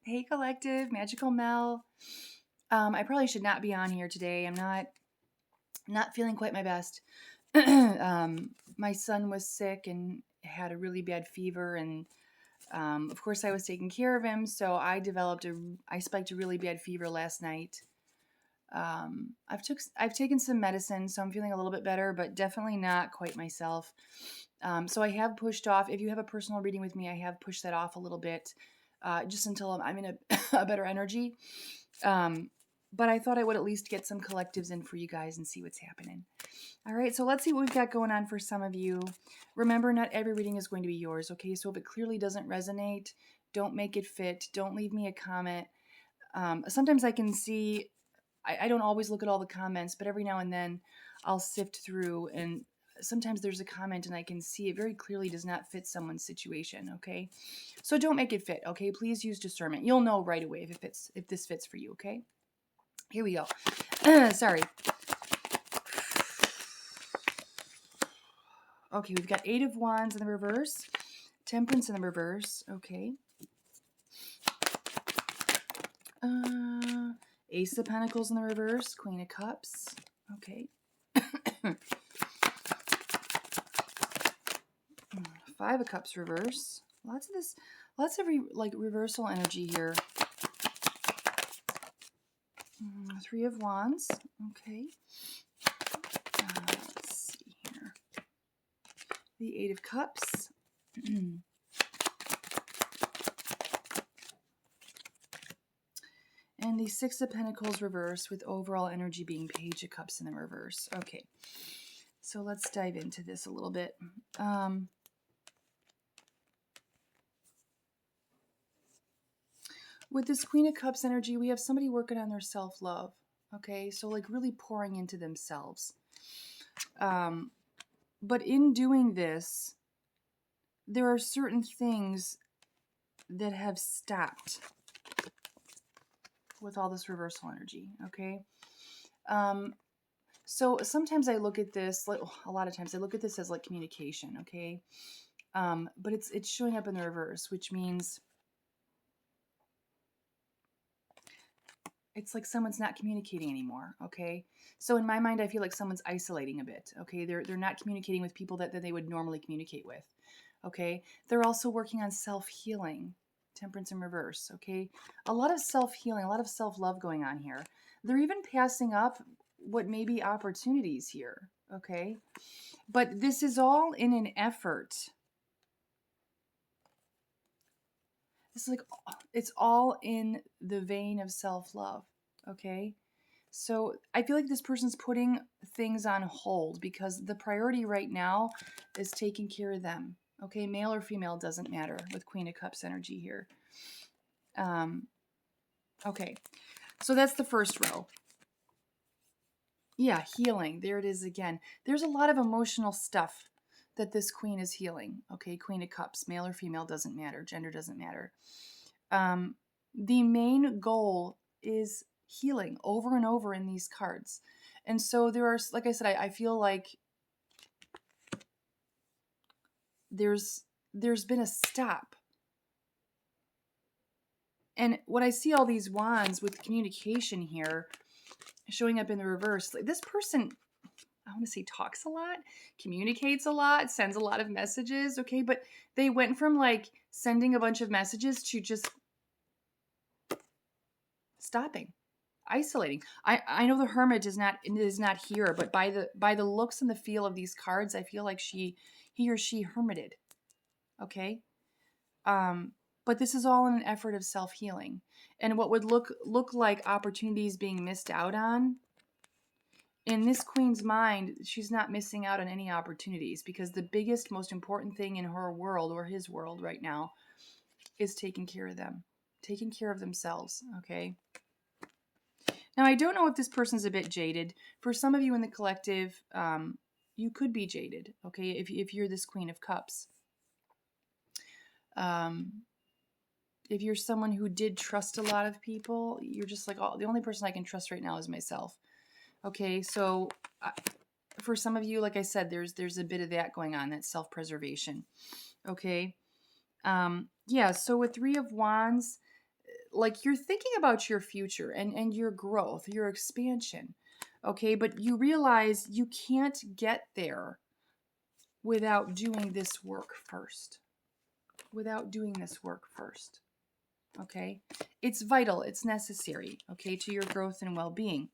Hey, collective, Magical Mel. I probably should not be on here today. I'm not feeling quite my best. My son was sick and had a really bad fever, and of course I was taking care of him. So I spiked a really bad fever last night. I've taken some medicine, so I'm feeling a little bit better, but definitely not quite myself. So I have pushed off. If you have a personal reading with me, I have pushed that off a little bit, just until I'm in a better energy. Um, but I thought I would at least get some collectives in for you guys and see what's happening. All right, so let's see what we've got going on for some of you. Remember, not every reading is going to be yours, okay? So if it clearly doesn't resonate, don't make it fit. Don't leave me a comment. Sometimes I can see, I don't always look at all the comments, but every now and then I'll sift through, and sometimes there's a comment and I can see it very clearly does not fit someone's situation, okay? So don't make it fit, okay? Please use discernment. You'll know right away if this fits for you, okay? Here we go. Sorry. Okay, we've got 8 of Wands in the reverse, Temperance in the reverse, okay. Ace of Pentacles in the reverse, Queen of Cups, okay. 5 of Cups reverse. Lots of reversal energy here. 3 of Wands, okay. Let's see here. The 8 of Cups. And the 6 of Pentacles reverse, with overall energy being Page of Cups in the reverse. Okay, so let's dive into this a little bit. With this Queen of Cups energy, we have somebody working on their self-love. Okay, so like really pouring into themselves. But in doing this, there are certain things that have stopped with all this reversal energy, okay? So sometimes I look at this, like a lot of times I look at this as like communication, okay? But it's showing up in the reverse, which means it's like someone's not communicating anymore, okay? So in my mind, I feel like someone's isolating a bit, okay? They're not communicating with people that they would normally communicate with, okay? They're also working on self-healing, Temperance in reverse, okay? A lot of self-healing, a lot of self-love going on here. They're even passing up what may be opportunities here, okay? But this is all in an effort. It's like, it's all in the vein of self-love, okay? So I feel like this person's putting things on hold because the priority right now is taking care of them. Okay, male or female doesn't matter with Queen of Cups energy here. Okay, so that's the first row. Yeah, healing. There it is again. There's a lot of emotional stuff that this queen is healing. Okay, Queen of Cups, male or female doesn't matter. Gender doesn't matter. The main goal is healing over and over in these cards. And so there are, like I said, I feel like there's been a stop. And when I see all these wands with communication here showing up in the reverse, like this person, I want to say talks a lot, communicates a lot, sends a lot of messages, okay? But they went from like sending a bunch of messages to just stopping, isolating. I know the Hermit is not here, but by the looks and the feel of these cards, I feel like he or she hermited. Okay? But this is all in an effort of self-healing. And what would look like opportunities being missed out on, in this queen's mind, she's not missing out on any opportunities because the biggest, most important thing in her world or his world right now is taking care of them, taking care of themselves, okay? Now, I don't know if this person's a bit jaded. For some of you in the collective, you could be jaded, okay, if you're this Queen of Cups. If you're someone who did trust a lot of people, you're just like, oh, the only person I can trust right now is myself. Okay, so for some of you, like I said, there's a bit of that going on, that self-preservation. Okay, yeah. So with 3 of Wands, like you're thinking about your future and your growth, your expansion. Okay, but you realize you can't get there without doing this work first. Without doing this work first. Okay? It's vital, it's necessary, okay, to your growth and well-being.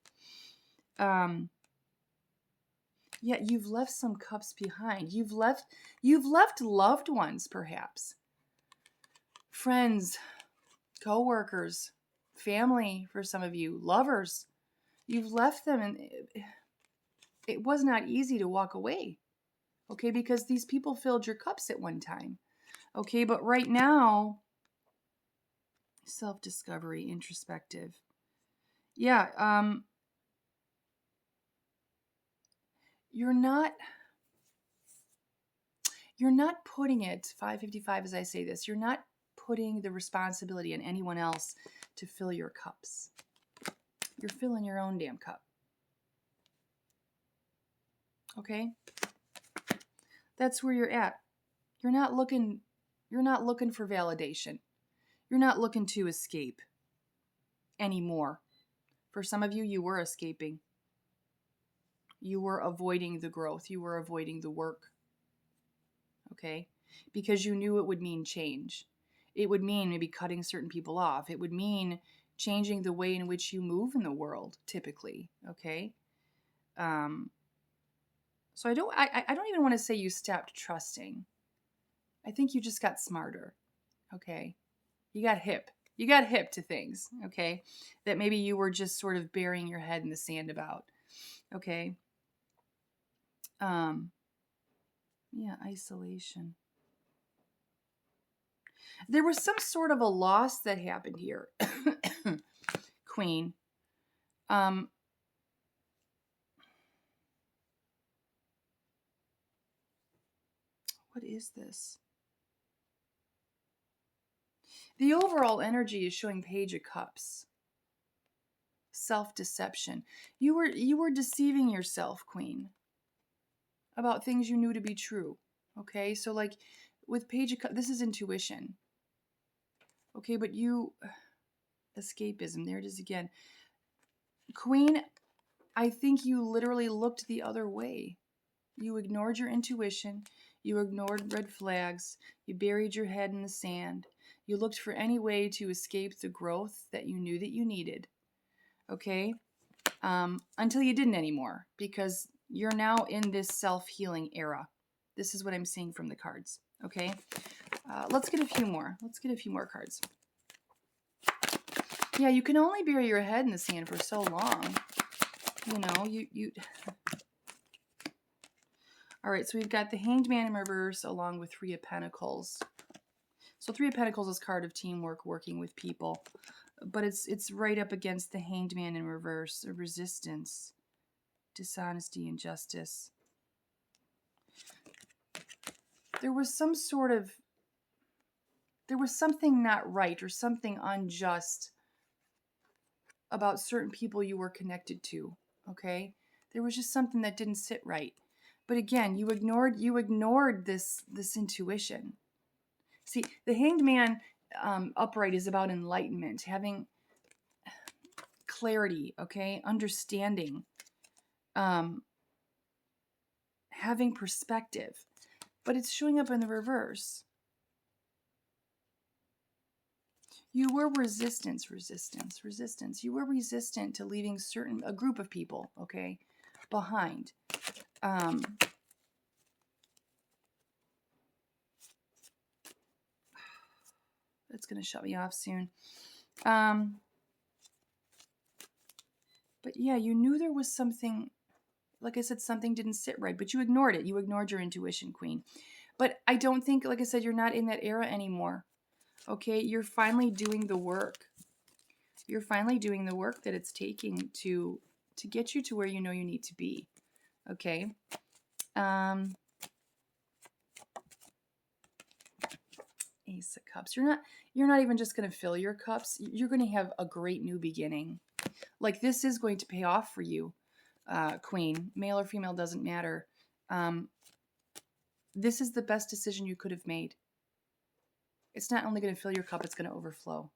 Yeah, you've left some cups behind. You've left loved ones, perhaps. Friends, co-workers, family for some of you, lovers. You've left them, and it was not easy to walk away. Okay, because these people filled your cups at one time. Okay, but right now, self-discovery, introspective. Yeah, you're not putting it 555 as I say this. You're not putting the responsibility on anyone else to fill your cups. You're filling your own damn cup. Okay? That's where you're at. You're not looking for validation. You're not looking to escape anymore. For some of you, you were escaping. You were avoiding the growth. You were avoiding the work. Okay? Because you knew it would mean change. It would mean maybe cutting certain people off. It would mean changing the way in which you move in the world, typically. Okay? So I don't even want to say you stopped trusting. I think you just got smarter. Okay? You got hip. You got hip to things, okay? That maybe you were just sort of burying your head in the sand about. Okay? Yeah, isolation. There was some sort of a loss that happened here. Queen. What is this? The overall energy is showing Page of Cups. Self-deception. You were deceiving yourself, Queen, about things you knew to be true. Okay? So like with Page of Cups, this is intuition. Okay, but you escapism, there it is again. Queen, I think you literally looked the other way. You ignored your intuition. You ignored red flags. You buried your head in the sand. You looked for any way to escape the growth that you knew that you needed. Okay? Until you didn't anymore, because you're now in this self-healing era. This is what I'm seeing from the cards. Okay? Let's get a few more. Let's get a few more cards. Yeah, you can only bury your head in the sand for so long. You know, you All right, so we've got the Hanged Man in reverse along with Three of Pentacles. So Three of Pentacles is card of teamwork, working with people. But it's right up against the Hanged Man in reverse, a resistance, dishonesty, injustice. There was something not right or something unjust about certain people you were connected to, okay? There was just something that didn't sit right. But again, you ignored this intuition. See, the Hanged Man upright is about enlightenment, having clarity, okay? Understanding, having perspective. But it's showing up in the reverse. You were resistance. You were resistant to leaving a group of people, okay, behind. That's going to shut me off soon. But yeah, you knew there was something, like I said, something didn't sit right, but you ignored it. You ignored your intuition, Queen. But I don't think, like I said, you're not in that era anymore. Okay, you're finally doing the work. You're finally doing the work that it's taking to get you to where you know you need to be. Okay. Ace of Cups. You're not even just going to fill your cups. You're going to have a great new beginning. Like this is going to pay off for you, Queen. Male or female doesn't matter. This is the best decision you could have made. It's not only going to fill your cup, it's going to overflow.